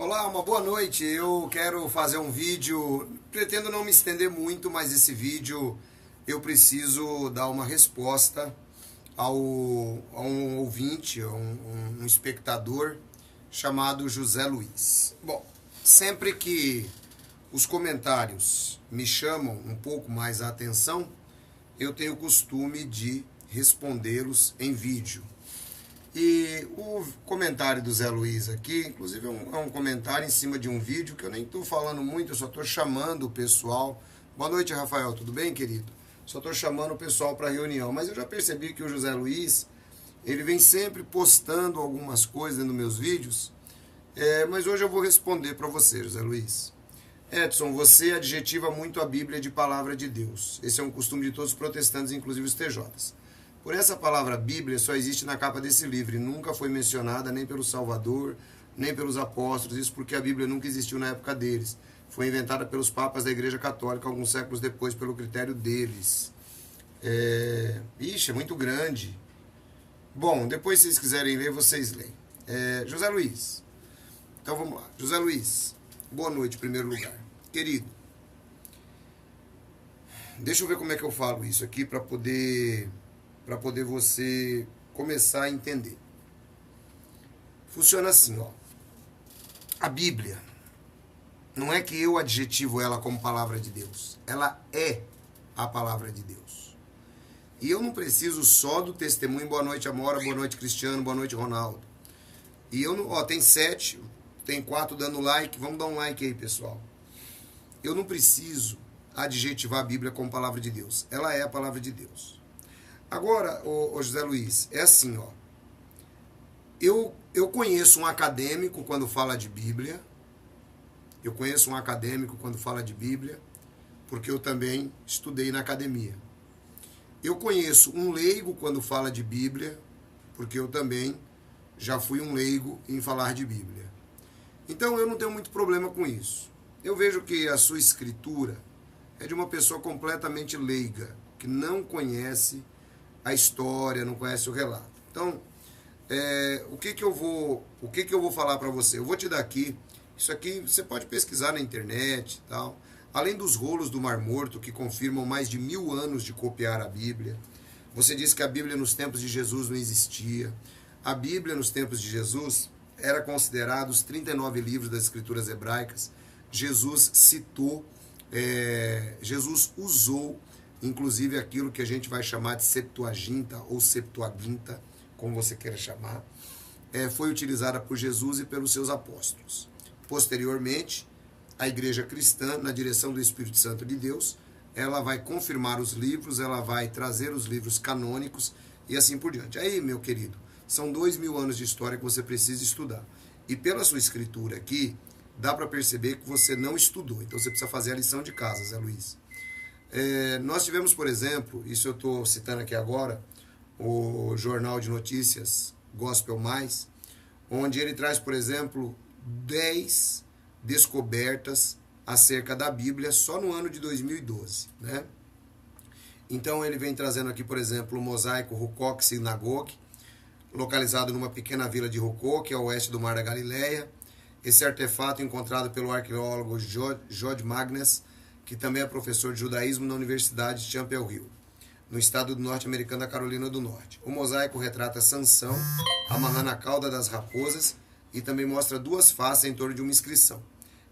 Olá, uma boa noite. Eu quero fazer um vídeo, pretendo não me estender muito, mas esse vídeo eu preciso dar uma resposta a um ouvinte, a um espectador chamado José Luiz. Bom, sempre que os comentários me chamam um pouco mais a atenção, eu tenho o costume de respondê-los em vídeo. E o comentário do Zé Luiz aqui, inclusive é um comentário em cima de um vídeo que eu nem estou falando muito, eu só estou chamando o pessoal. Boa noite, Rafael, tudo bem, querido? Só estou chamando o pessoal para a reunião, mas eu já percebi que o José Luiz, ele vem sempre postando algumas coisas nos meus vídeos, mas hoje eu vou responder para você, José Luiz. Edson, você adjetiva muito a Bíblia de palavra de Deus. Esse é um costume de todos os protestantes, inclusive os TJs. Por essa palavra Bíblia só existe na capa desse livro e nunca foi mencionada nem pelo Salvador, nem pelos apóstolos, isso porque a Bíblia nunca existiu na época deles. Foi inventada pelos papas da Igreja Católica alguns séculos depois pelo critério deles. Ixi, é muito grande. Bom, depois se vocês quiserem ler, vocês leem. José Luiz. Então vamos lá. José Luiz, boa noite em primeiro lugar. Querido, deixa eu ver como é que eu falo isso aqui para poder você começar a entender. Funciona assim, ó. A Bíblia, não é que eu adjetivo ela como palavra de Deus. Ela é a palavra de Deus. E eu não preciso só do testemunho. Boa noite, Amora. Boa noite, Cristiano. Boa noite, Ronaldo. E eu não... Ó, tem 7, tem 4 dando like. Vamos dar um like aí, pessoal. Eu não preciso adjetivar a Bíblia como palavra de Deus. Ela é a palavra de Deus. Agora, ô José Luiz, é assim, ó. Eu conheço um acadêmico quando fala de Bíblia. Eu conheço um acadêmico quando fala de Bíblia, porque eu também estudei na academia. Eu conheço um leigo quando fala de Bíblia, porque eu também já fui um leigo em falar de Bíblia. Então eu não tenho muito problema com isso. Eu vejo que a sua escritura é de uma pessoa completamente leiga, que não conhece a história, não conhece o relato. Então, o que eu vou falar para você? Eu vou te dar aqui, isso aqui você pode pesquisar na internet e tal. Além dos rolos do Mar Morto, que confirmam mais de 1000 anos de copiar a Bíblia. Você disse que a Bíblia nos tempos de Jesus não existia. A Bíblia nos tempos de Jesus era considerada os 39 livros das Escrituras hebraicas. Jesus citou, Jesus usou inclusive aquilo que a gente vai chamar de Septuaginta ou Septuaginta, como você queira chamar, foi utilizada por Jesus e pelos seus apóstolos. Posteriormente, a igreja cristã, na direção do Espírito Santo de Deus, ela vai confirmar os livros, ela vai trazer os livros canônicos e assim por diante. Aí, meu querido, são 2000 anos de história que você precisa estudar. E pela sua escritura aqui, dá para perceber que você não estudou. Então você precisa fazer a lição de casa, Zé Luiz. Nós tivemos, por exemplo, isso eu estou citando aqui agora, o Jornal de Notícias Gospel Mais, onde ele traz, por exemplo, 10 descobertas acerca da Bíblia só no ano de 2012, né? Então ele vem trazendo aqui, por exemplo, o mosaico Hukkok Sinagogue, localizado numa pequena vila de Hukkok, a oeste do Mar da Galileia. Esse artefato encontrado pelo arqueólogo Jod Magnus, que também é professor de judaísmo na Universidade de Chapel Hill, no estado do norte-americano da Carolina do Norte. O mosaico retrata Sansão amarrando a cauda das raposas e também mostra 2 faces em torno de uma inscrição.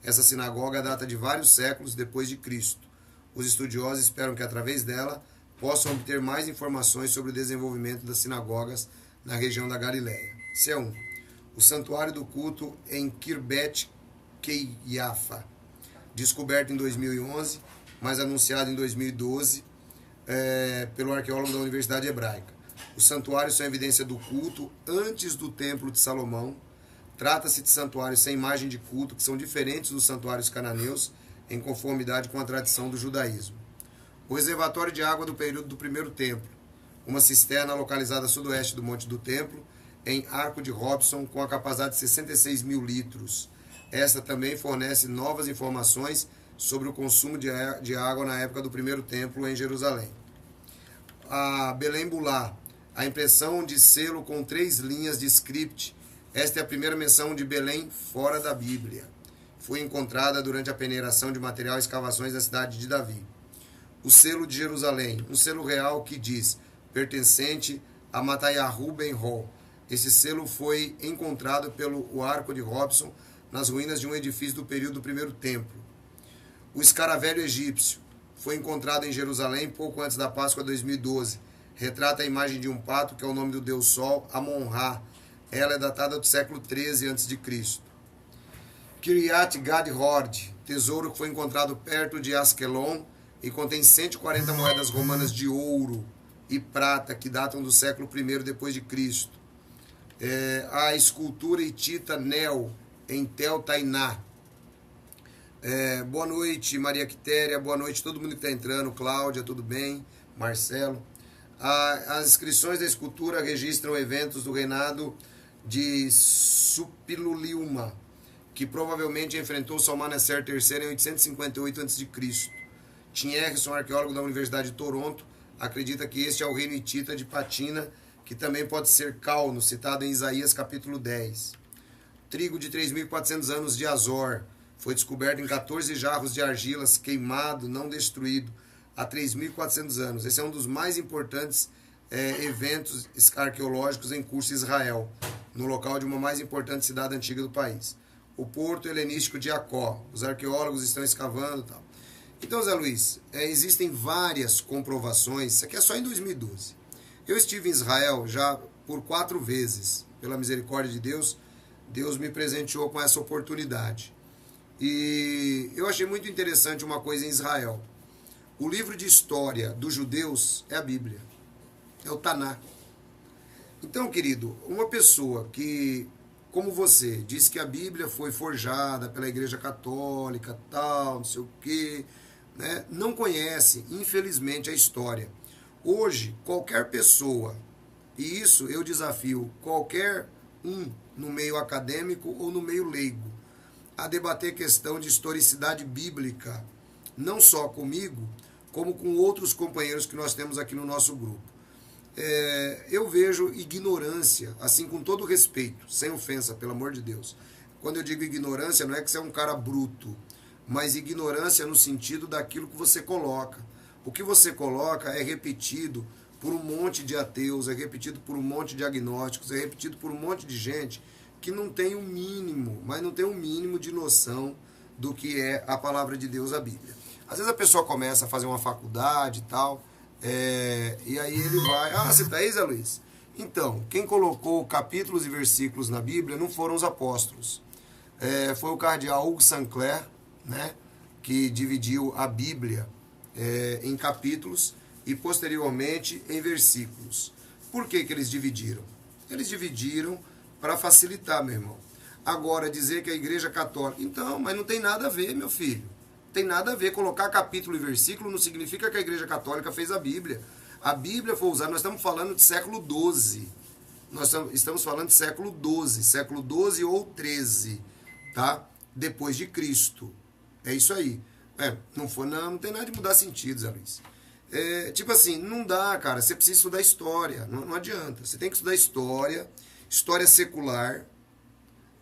Essa sinagoga data de vários séculos depois de Cristo. Os estudiosos esperam que através dela possam obter mais informações sobre o desenvolvimento das sinagogas na região da Galileia. C1. O santuário do culto em Kirbet Keiafa, descoberto em 2011, mas anunciado em 2012 pelo arqueólogo da Universidade Hebraica. Os santuários são evidência do culto antes do Templo de Salomão. Trata-se de santuários sem imagem de culto, que são diferentes dos santuários cananeus, em conformidade com a tradição do judaísmo. O reservatório de água do período do primeiro templo, uma cisterna localizada a sudoeste do Monte do Templo, em Arco de Robson, com a capacidade de 66 mil litros. Esta também fornece novas informações sobre o consumo de água na época do primeiro templo em Jerusalém. A Belém Bulá, a impressão de selo com 3 linhas de script Esta é a primeira menção de Belém fora da Bíblia. Foi encontrada durante a peneiração de material e escavações da cidade de Davi. O selo de Jerusalém, um selo real que diz, pertencente a Matayahu Ben-Hol. Esse selo foi encontrado pelo arco de Robson nas ruínas de um edifício do período do primeiro templo. O escaravelho egípcio foi encontrado em Jerusalém pouco antes da Páscoa de 2012. Retrata a imagem de um pato, que é o nome do deus Sol, Amon-Ra. Ela é datada do século 13 a.C. Kiryat Gad-Hord, tesouro que foi encontrado perto de Askelon e contém 140 moedas romanas de ouro e prata que datam do século I depois de Cristo. A escultura hitita Nel, em Tel Tainá. Boa noite, Maria Quitéria, boa noite todo mundo que está entrando, Cláudia, tudo bem? Marcelo. As inscrições da escultura registram eventos do reinado de Suppiluliuma, que provavelmente enfrentou Salmaneser III em 858 a.C. Tim Erikson, arqueólogo da Universidade de Toronto, acredita que este é o reino hitita de Patina, que também pode ser Calno, citado em Isaías capítulo 10. Trigo de 3.400 anos de Azor foi descoberto em 14 jarros de argilas, queimado, não destruído, há 3.400 anos. Esse é um dos mais importantes eventos arqueológicos em curso em Israel, no local de uma mais importante cidade antiga do país. O porto helenístico de Jacó. Os arqueólogos estão escavando e tal. Então, Zé Luiz, existem várias comprovações, isso aqui é só em 2012. Eu estive em Israel já por 4 vezes, pela misericórdia de Deus, Deus me presenteou com essa oportunidade. E eu achei muito interessante uma coisa em Israel. O livro de história dos judeus é a Bíblia, é o Taná. Então, querido, uma pessoa que, como você, diz que a Bíblia foi forjada pela Igreja Católica, tal, não sei o quê, né, não conhece, infelizmente, a história. Hoje, qualquer pessoa, e isso eu desafio qualquer um no meio acadêmico ou no meio leigo, a debater questão de historicidade bíblica, não só comigo, como com outros companheiros que nós temos aqui no nosso grupo. Eu vejo ignorância, assim, com todo respeito, sem ofensa, pelo amor de Deus. Quando eu digo ignorância, não é que você é um cara bruto, mas ignorância no sentido daquilo que você coloca. O que você coloca é repetido por um monte de ateus, é repetido por um monte de agnósticos, é repetido por um monte de gente que não tem o mínimo, mas não tem o mínimo de noção do que é a palavra de Deus, a Bíblia. Às vezes a pessoa começa a fazer uma faculdade e tal, e aí ele vai... Ah, você tá aí, Zé Luiz? Então, quem colocou capítulos e versículos na Bíblia não foram os apóstolos. Foi o cardeal Hugo Sinclair, né, que dividiu a Bíblia em capítulos e posteriormente em versículos. Por que eles dividiram? Eles dividiram para facilitar, meu irmão. Agora, dizer que a Igreja Católica... Então, mas não tem nada a ver, meu filho. Tem nada a ver. Colocar capítulo e versículo não significa que a Igreja Católica fez a Bíblia. A Bíblia foi usada... Nós estamos falando de século XII. Nós estamos falando de século XII. Século XII ou XIII. Tá? Depois de Cristo. É isso aí. Não tem nada de mudar sentido, Zé Luiz. Tipo assim, não dá, cara. Você precisa estudar história. Não adianta. Você tem que estudar história secular,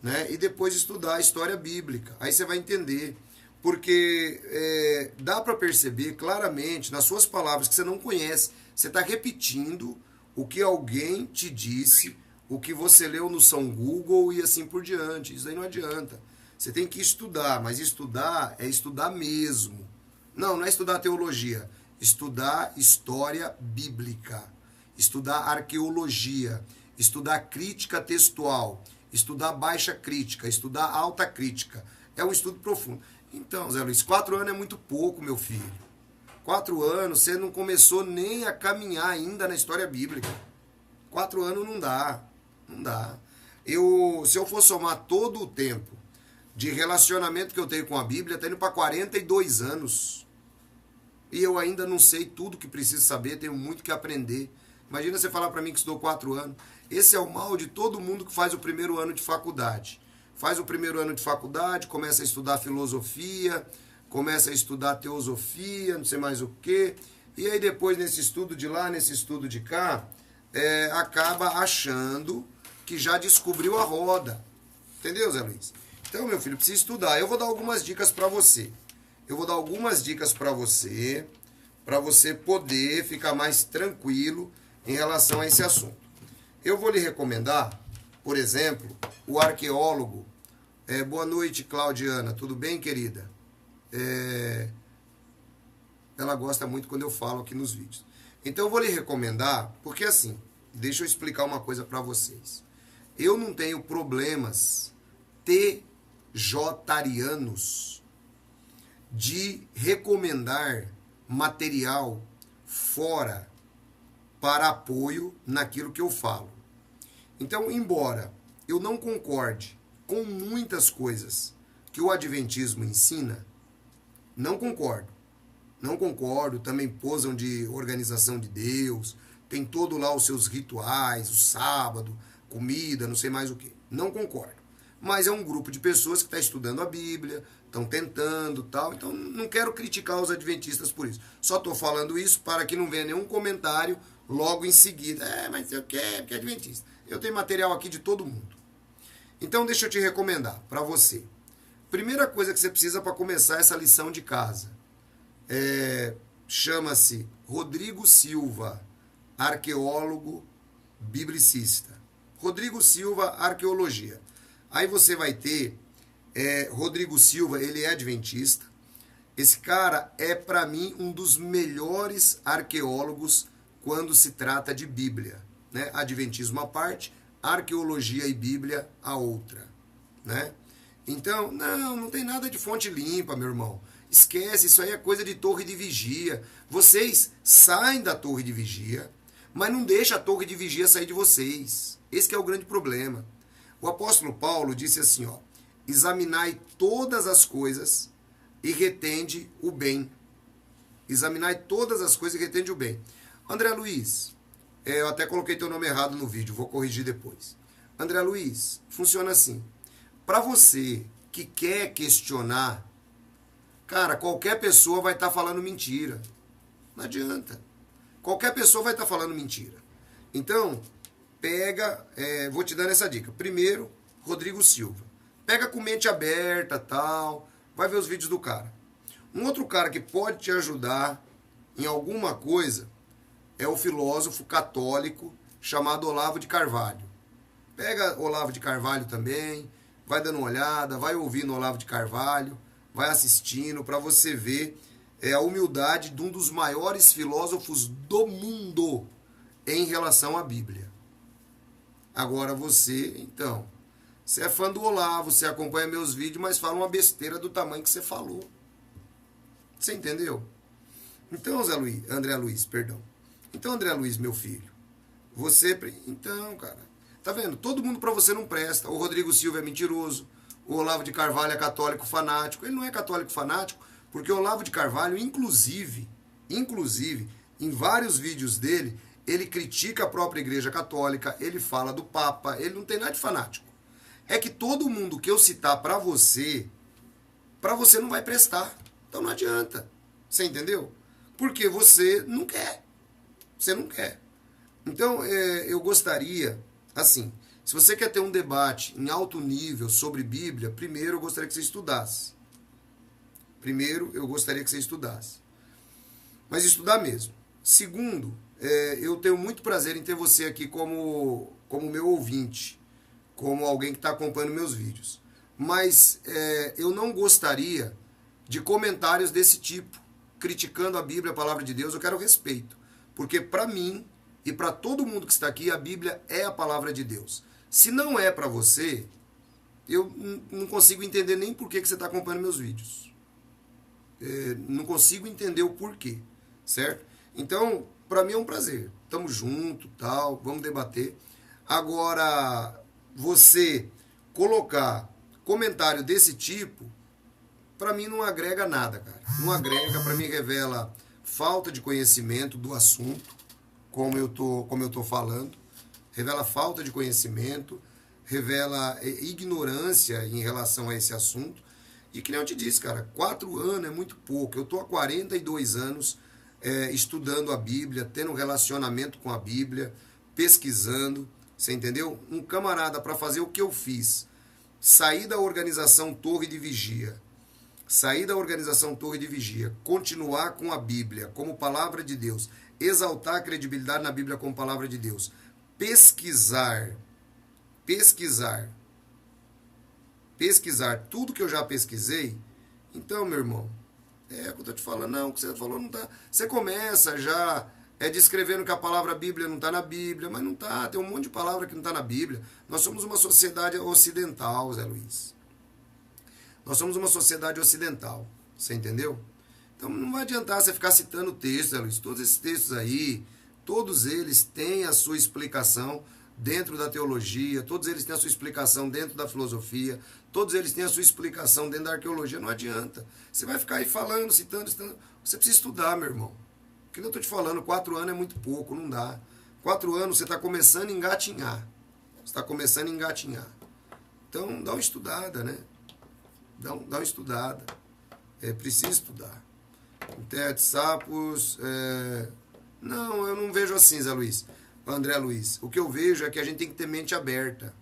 né? E depois estudar a história bíblica. Aí você vai entender. Porque dá para perceber claramente nas suas palavras que você não conhece. Você está repetindo o que alguém te disse, o que você leu no São Google e assim por diante. Isso aí não adianta. Você tem que estudar, mas estudar é estudar mesmo. Não é estudar teologia. Estudar história bíblica. Estudar arqueologia. Estudar crítica textual. Estudar baixa crítica. Estudar alta crítica. É um estudo profundo. Então, Zé Luiz, 4 anos é muito pouco, meu filho. 4 anos, você não começou nem a caminhar ainda na história bíblica. 4 anos não dá. Não dá. Se eu for somar todo o tempo de relacionamento que eu tenho com a Bíblia, está indo para 42 anos. E eu ainda não sei tudo que preciso saber, tenho muito que aprender. Imagina você falar para mim que estudou 4 anos. Esse é o mal de todo mundo que faz o primeiro ano de faculdade. Faz o primeiro ano de faculdade, começa a estudar filosofia, começa a estudar teosofia, não sei mais o quê. E aí depois, nesse estudo de lá, nesse estudo de cá, acaba achando que já descobriu a roda. Entendeu, Zé Luiz? Então, meu filho, precisa estudar. Eu vou dar algumas dicas para você. Para você poder ficar mais tranquilo em relação a esse assunto. Eu vou lhe recomendar, por exemplo, o arqueólogo. Boa noite, Claudiana. Tudo bem, querida? Ela gosta muito quando eu falo aqui nos vídeos. Então eu vou lhe recomendar, porque assim, deixa eu explicar uma coisa para vocês. Eu não tenho problemas tjarianos de recomendar material fora para apoio naquilo que eu falo. Então, embora eu não concorde com muitas coisas que o Adventismo ensina, não concordo, também posam de organização de Deus, tem todo lá os seus rituais, o sábado, comida, não sei mais o que. Não concordo. Mas é um grupo de pessoas que está estudando a Bíblia, estão tentando tal, então não quero criticar os adventistas por isso. Só estou falando isso para que não venha nenhum comentário logo em seguida. Mas eu quero, porque é adventista. Eu tenho material aqui de todo mundo. Então deixa eu te recomendar para você. Primeira coisa que você precisa para começar essa lição de casa. Chama-se Rodrigo Silva, arqueólogo biblicista. Rodrigo Silva, arqueologia. Aí você vai ter Rodrigo Silva, ele é adventista. Esse cara é, para mim, um dos melhores arqueólogos quando se trata de Bíblia. Né? Adventismo à parte, arqueologia e Bíblia a outra. Né? Então, não tem nada de fonte limpa, meu irmão. Esquece, isso aí é coisa de torre de vigia. Vocês saem da torre de vigia, mas não deixa a torre de vigia sair de vocês. Esse que é o grande problema. O apóstolo Paulo disse assim, ó, examinai todas as coisas e retende o bem. Examinai todas as coisas e retende o bem. André Luiz, eu até coloquei teu nome errado no vídeo, vou corrigir depois. André Luiz, funciona assim. Para você que quer questionar, cara, qualquer pessoa vai estar falando mentira. Não adianta. Qualquer pessoa vai estar falando mentira. Então, vou te dar essa dica. Primeiro, Rodrigo Silva. Pega com mente aberta, tal, vai ver os vídeos do cara. Um outro cara que pode te ajudar em alguma coisa é o filósofo católico chamado Olavo de Carvalho. Pega Olavo de Carvalho também, vai dando uma olhada, vai ouvindo Olavo de Carvalho, vai assistindo para você ver a humildade de um dos maiores filósofos do mundo em relação à Bíblia. Agora você, então, você é fã do Olavo, você acompanha meus vídeos, mas fala uma besteira do tamanho que você falou. Você entendeu? Então, André Luiz, perdão. Então, André Luiz, meu filho, então, cara, tá vendo? Todo mundo para você não presta. O Rodrigo Silva é mentiroso, o Olavo de Carvalho é católico fanático. Ele não é católico fanático, porque o Olavo de Carvalho, inclusive, em vários vídeos dele, ele critica a própria Igreja Católica, ele fala do Papa, ele não tem nada de fanático. É que todo mundo que eu citar para você não vai prestar. Então não adianta. Você entendeu? Porque você não quer. Você não quer. Então, eu gostaria, assim, se você quer ter um debate em alto nível sobre Bíblia, primeiro eu gostaria que você estudasse. Mas estudar mesmo. Segundo, eu tenho muito prazer em ter você aqui como meu ouvinte, como alguém que está acompanhando meus vídeos. Mas eu não gostaria de comentários desse tipo, criticando a Bíblia, a palavra de Deus. Eu quero respeito. Porque para mim e para todo mundo que está aqui, a Bíblia é a palavra de Deus. Se não é para você, eu não consigo entender nem por que você está acompanhando meus vídeos. Não consigo entender o porquê, certo? Então, para mim é um prazer. Tamo junto, tal, vamos debater. Agora, você colocar comentário desse tipo, para mim não agrega nada, cara. Não agrega, para mim revela falta de conhecimento do assunto, como eu tô falando. Revela falta de conhecimento, revela ignorância em relação a esse assunto. E que nem eu te disse, cara, 4 anos é muito pouco. Eu tô há 42 anos estudando a Bíblia, tendo um relacionamento com a Bíblia, pesquisando. Você entendeu? Um camarada para fazer o que eu fiz, sair da organização Torre de Vigia, continuar com a Bíblia como palavra de Deus, exaltar a credibilidade na Bíblia como palavra de Deus, pesquisar tudo que eu já pesquisei. Então, meu irmão, é o que eu tô te falando, não, o que você falou não tá. Você começa já descrevendo que a palavra Bíblia não está na Bíblia, mas não está, tem um monte de palavra que não está na Bíblia. Nós somos uma sociedade ocidental, Zé Luiz. Nós somos uma sociedade ocidental, você entendeu? Então não vai adiantar você ficar citando textos, Zé Luiz. Todos esses textos aí, todos eles têm a sua explicação dentro da teologia, todos eles têm a sua explicação dentro da filosofia, todos eles têm a sua explicação dentro da arqueologia. Não adianta. Você vai ficar aí falando, citando. Você precisa estudar, meu irmão. O que eu estou te falando, 4 anos é muito pouco, não dá. 4 anos você está começando a engatinhar. Então dá uma estudada, né? Dá uma estudada. Precisa estudar. Terra de Sapos. Não, eu não vejo assim, Zé Luiz. André Luiz. O que eu vejo é que a gente tem que ter mente aberta.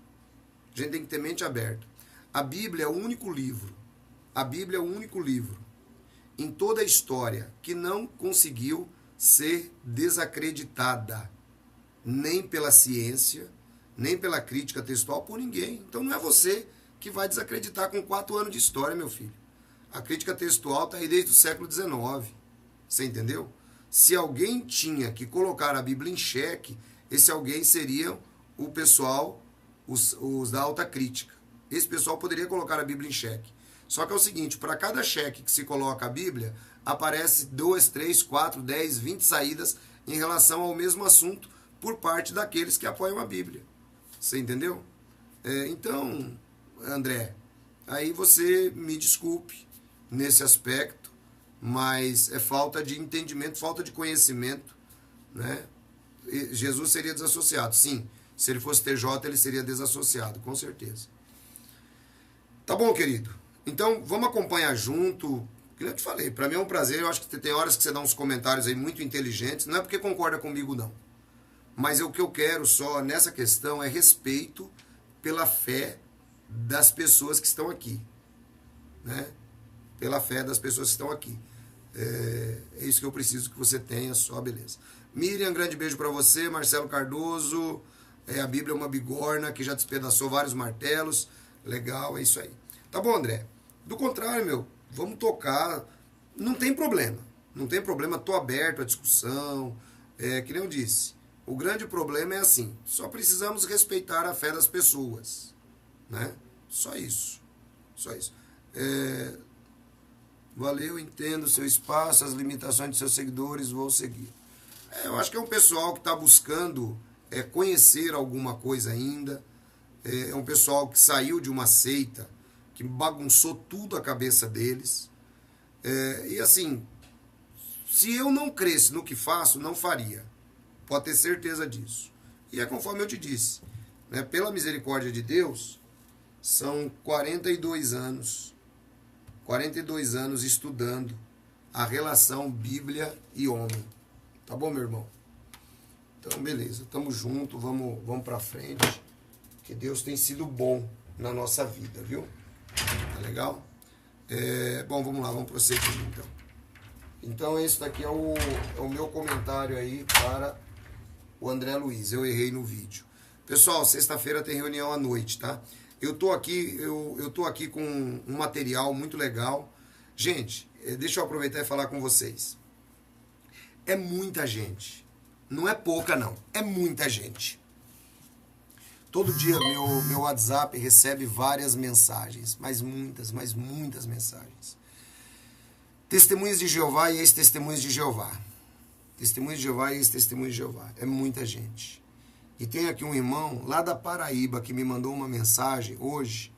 A Bíblia é o único livro. Em toda a história que não conseguiu ser desacreditada. Nem pela ciência, nem pela crítica textual, por ninguém. Então não é você que vai desacreditar com 4 anos de história, meu filho. A crítica textual está aí desde o século XIX. Você entendeu? Se alguém tinha que colocar a Bíblia em xeque, esse alguém seria o pessoal, os da alta crítica. Esse pessoal poderia colocar a Bíblia em xeque. Só que é o seguinte, para cada xeque que se coloca a Bíblia, aparece 2, 3, 4, 10, 20 saídas em relação ao mesmo assunto por parte daqueles que apoiam a Bíblia. Você entendeu? Então, André, aí você me desculpe nesse aspecto, mas é falta de entendimento, falta de conhecimento, né? Jesus seria desassociado, sim. Se ele fosse TJ, ele seria desassociado, com certeza. Tá bom, querido? Então, vamos acompanhar junto. Como eu te falei, para mim é um prazer. Eu acho que tem horas que você dá uns comentários aí muito inteligentes. Não é porque concorda comigo, não. Mas o que eu quero só nessa questão é respeito pela fé das pessoas que estão aqui. Né? Pela fé das pessoas que estão aqui. É isso que eu preciso que você tenha, só beleza. Miriam, grande beijo para você. Marcelo Cardoso, a Bíblia é uma bigorna que já despedaçou vários martelos. Legal, é isso aí. Tá bom, André? Do contrário, meu, vamos tocar. Não tem problema, tô aberto à discussão. Que nem eu disse, o grande problema é assim, só precisamos respeitar a fé das pessoas, né? Só isso. Valeu, entendo o seu espaço, as limitações de seus seguidores, vou seguir. Eu acho que é um pessoal que está buscando conhecer alguma coisa ainda. É um pessoal que saiu de uma seita, que bagunçou tudo a cabeça deles. E assim, se eu não cresce no que faço, não faria. Pode ter certeza disso. E é conforme eu te disse, né? Pela misericórdia de Deus, são 42 anos estudando a relação Bíblia e homem. Tá bom, meu irmão? Então, beleza. Tamo junto, vamos pra frente. Que Deus tem sido bom na nossa vida, viu? Tá legal? Bom, vamos lá, vamos prosseguir então. Então, esse daqui é o meu comentário aí para o André Luiz. Eu errei no vídeo. Pessoal, sexta-feira tem reunião à noite, tá? Eu tô aqui com um material muito legal. Gente, deixa eu aproveitar e falar com vocês. É muita gente. Não é pouca, não. É muita gente. Todo dia meu WhatsApp recebe várias mensagens. Mas muitas mensagens. Testemunhas de Jeová e ex-testemunhas de Jeová. Testemunhas de Jeová e ex-testemunhas de Jeová. É muita gente. E tem aqui um irmão lá da Paraíba que me mandou uma mensagem hoje.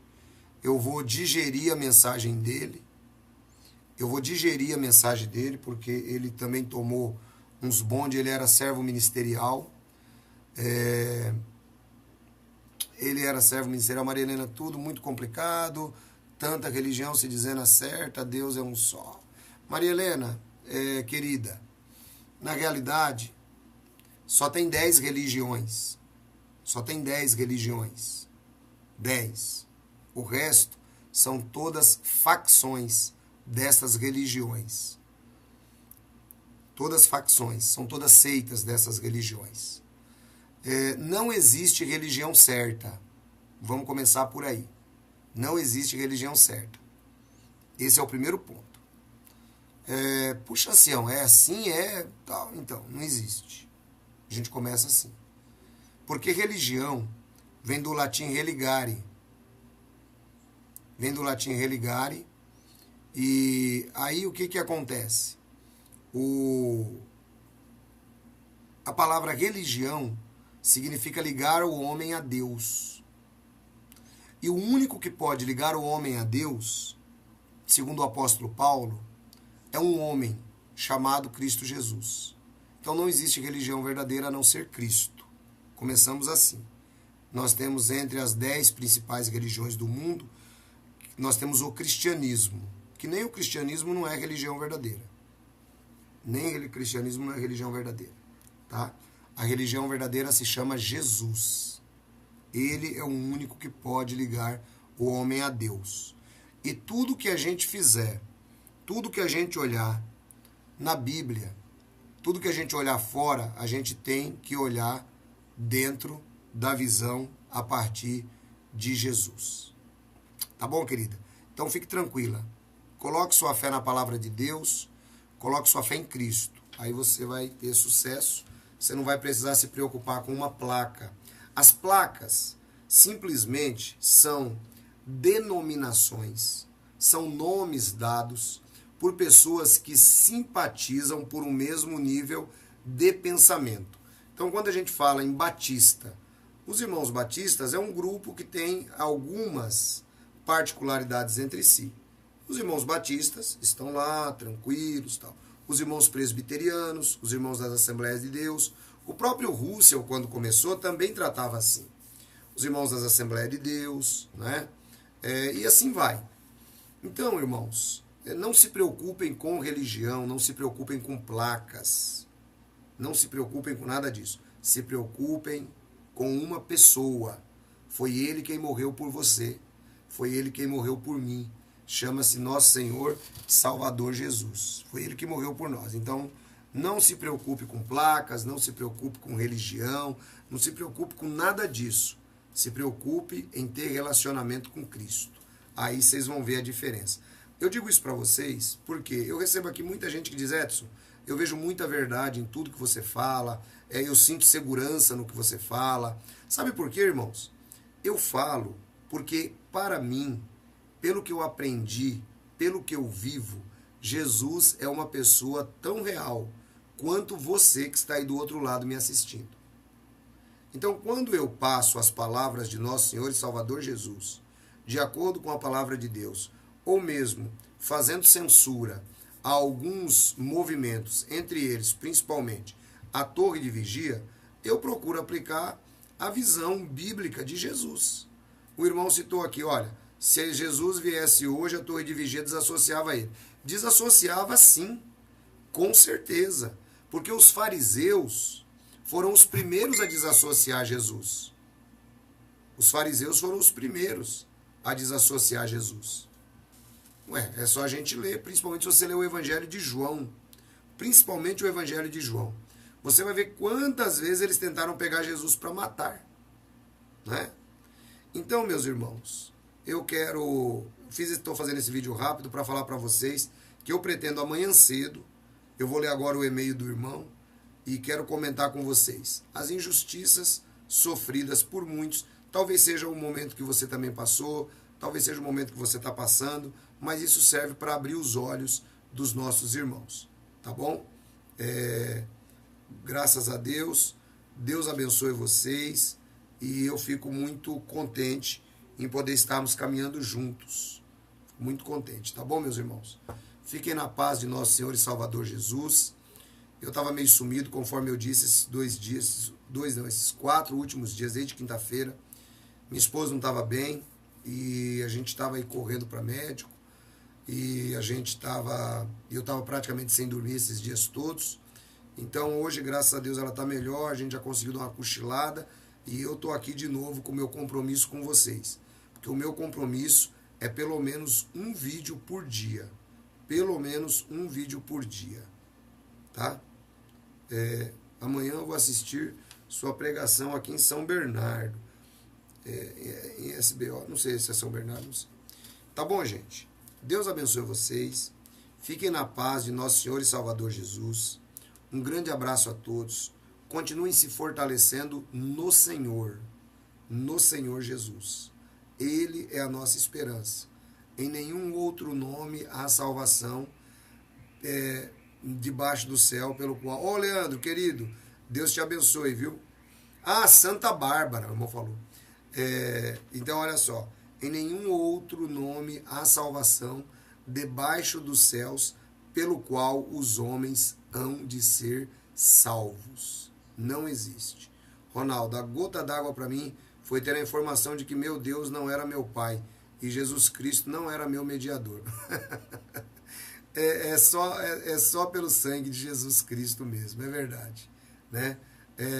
Eu vou digerir a mensagem dele. Porque ele também tomou uns bondes, ele era servo ministerial. Maria Helena, tudo muito complicado. Tanta religião se dizendo a certa, Deus é um só. Maria Helena, querida, na realidade, só tem 10 religiões. Só tem 10 religiões. 10. O resto são todas facções dessas religiões. Todas facções, são todas seitas dessas religiões. Não existe religião certa. Vamos começar por aí. Não existe religião certa. Esse é o primeiro ponto. Puxa, Sião, é assim, tal. Então, não existe. A gente começa assim. Porque religião vem do latim religare. Vem do latim religare. E aí o que acontece? A palavra religião significa ligar o homem a Deus. E o único que pode ligar o homem a Deus, segundo o apóstolo Paulo, é um homem chamado Cristo Jesus. Então não existe religião verdadeira a não ser Cristo. Começamos assim. Nós temos entre as 10 principais religiões do mundo, nós temos o cristianismo, que nem o cristianismo não é religião verdadeira. Nem o cristianismo não é religião verdadeira. Tá? A religião verdadeira se chama Jesus. Ele é o único que pode ligar o homem a Deus. E tudo que a gente fizer, tudo que a gente olhar na Bíblia, tudo que a gente olhar fora, a gente tem que olhar dentro da visão a partir de Jesus. Tá bom, querida? Então fique tranquila. Coloque sua fé na palavra de Deus, coloque sua fé em Cristo. Aí você vai ter sucesso, você não vai precisar se preocupar com uma placa. As placas simplesmente são denominações, são nomes dados por pessoas que simpatizam por um mesmo nível de pensamento. Então, quando a gente fala em batista, os irmãos batistas é um grupo que tem algumas particularidades entre si. Os irmãos batistas estão lá, tranquilos, tal. Os irmãos presbiterianos, os irmãos das Assembleias de Deus. O próprio Russell, quando começou, também tratava assim. Os irmãos das Assembleias de Deus, né? E assim vai. Então, irmãos, não se preocupem com religião, não se preocupem com placas. Não se preocupem com nada disso. Se preocupem com uma pessoa. Foi ele quem morreu por você. Foi ele quem morreu por mim. Chama-se Nosso Senhor Salvador Jesus. Foi ele que morreu por nós. Então, não se preocupe com placas, não se preocupe com religião, não se preocupe com nada disso. Se preocupe em ter relacionamento com Cristo. Aí vocês vão ver a diferença. Eu digo isso para vocês porque eu recebo aqui muita gente que diz: Edson, eu vejo muita verdade em tudo que você fala, eu sinto segurança no que você fala. Sabe por quê, irmãos? Eu falo porque, para mim, pelo que eu aprendi, pelo que eu vivo, Jesus é uma pessoa tão real quanto você que está aí do outro lado me assistindo. Então, quando eu passo as palavras de Nosso Senhor e Salvador Jesus, de acordo com a palavra de Deus, ou mesmo fazendo censura a alguns movimentos, entre eles, principalmente, a torre de vigia, eu procuro aplicar a visão bíblica de Jesus. O irmão citou aqui, olha, se Jesus viesse hoje, a torre de vigia desassociava ele. Desassociava sim, com certeza, porque os fariseus foram os primeiros a desassociar Jesus. Os fariseus foram os primeiros a desassociar Jesus. É só a gente ler, principalmente se você ler o Evangelho de João. Principalmente o Evangelho de João. Você vai ver quantas vezes eles tentaram pegar Jesus para matar. Então, meus irmãos, estou fazendo esse vídeo rápido para falar para vocês que eu pretendo amanhã cedo, eu vou ler agora o e-mail do irmão, e quero comentar com vocês as injustiças sofridas por muitos. Talvez seja o momento que você também passou, talvez seja o momento que você está passando, mas isso serve para abrir os olhos dos nossos irmãos, tá bom? Graças a Deus, Deus abençoe vocês, e eu fico muito contente em poder estarmos caminhando juntos. Fico muito contente, tá bom, meus irmãos? Fiquem na paz de Nosso Senhor e Salvador Jesus. Eu estava meio sumido, conforme eu disse, esses 4 últimos dias, desde quinta-feira. Minha esposa não estava bem e a gente estava aí correndo para médico. E eu estava praticamente sem dormir esses dias todos. Então hoje, graças a Deus, ela está melhor, a gente já conseguiu dar uma cochilada. E eu estou aqui de novo com o meu compromisso com vocês. Porque o meu compromisso é pelo menos um vídeo por dia. Pelo menos um vídeo por dia. Tá? Amanhã eu vou assistir sua pregação aqui em São Bernardo. Em SBO, não sei se é São Bernardo, não sei. Tá bom, gente? Deus abençoe vocês. Fiquem na paz de nosso Senhor e Salvador Jesus. Um grande abraço a todos. Continuem se fortalecendo no Senhor Jesus. Ele é a nossa esperança. Em nenhum outro nome há salvação debaixo do céu pelo qual... Ô, Leandro, querido, Deus te abençoe, viu? Ah, Santa Bárbara, o irmão falou. Então, olha só. Em nenhum outro nome há salvação debaixo dos céus pelo qual os homens hão de ser salvos. Não existe. Ronaldo, a gota d'água para mim foi ter a informação de que meu Deus não era meu pai e Jesus Cristo não era meu mediador. É só pelo sangue de Jesus Cristo mesmo, é verdade. Né?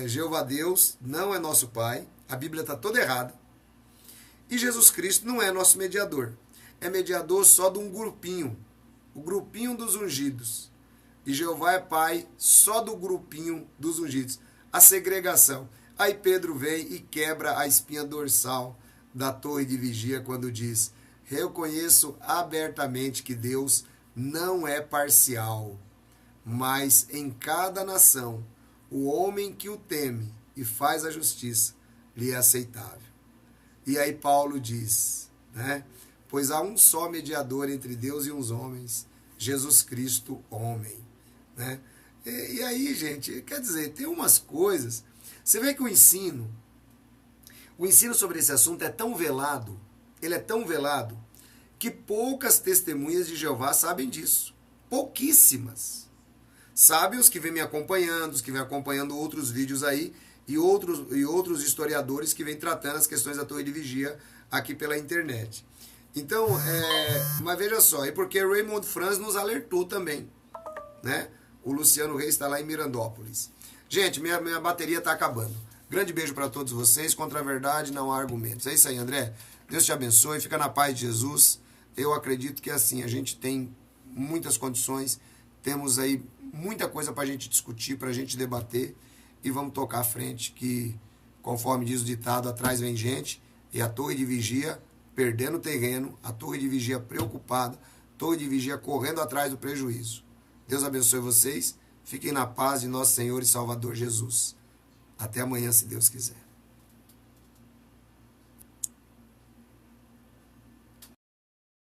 Jeová Deus não é nosso pai, a Bíblia está toda errada. E Jesus Cristo não é nosso mediador. É mediador só de um grupinho, o grupinho dos ungidos. E Jeová é pai só do grupinho dos ungidos. A segregação. Aí Pedro vem e quebra a espinha dorsal da torre de vigia quando diz: eu conheço abertamente que Deus não é parcial, mas em cada nação o homem que o teme e faz a justiça lhe é aceitável. E aí Paulo diz, né? Pois há um só mediador entre Deus e os homens, Jesus Cristo, homem. Né? E aí, gente, quer dizer, tem umas coisas... Você vê que o ensino sobre esse assunto é tão velado, ele é tão velado, que poucas testemunhas de Jeová sabem disso. Pouquíssimas. Sabem os que vêm me acompanhando, os que vêm acompanhando outros vídeos aí, e outros historiadores que vêm tratando as questões da torre de vigia aqui pela internet. Então, mas veja só, é porque Raymond Franz nos alertou também, né? O Luciano Reis está lá em Mirandópolis. Gente, minha bateria está acabando. Grande beijo para todos vocês. Contra a verdade não há argumentos. É isso aí, André. Deus te abençoe. Fica na paz de Jesus. Eu acredito que assim, a gente tem muitas condições. Temos aí muita coisa para a gente discutir, para a gente debater. E vamos tocar à frente que, conforme diz o ditado, atrás vem gente. E a torre de vigia perdendo terreno. A torre de vigia preocupada. Torre de vigia correndo atrás do prejuízo. Deus abençoe vocês. Fiquem na paz de nosso Senhor e Salvador Jesus. Até amanhã, se Deus quiser.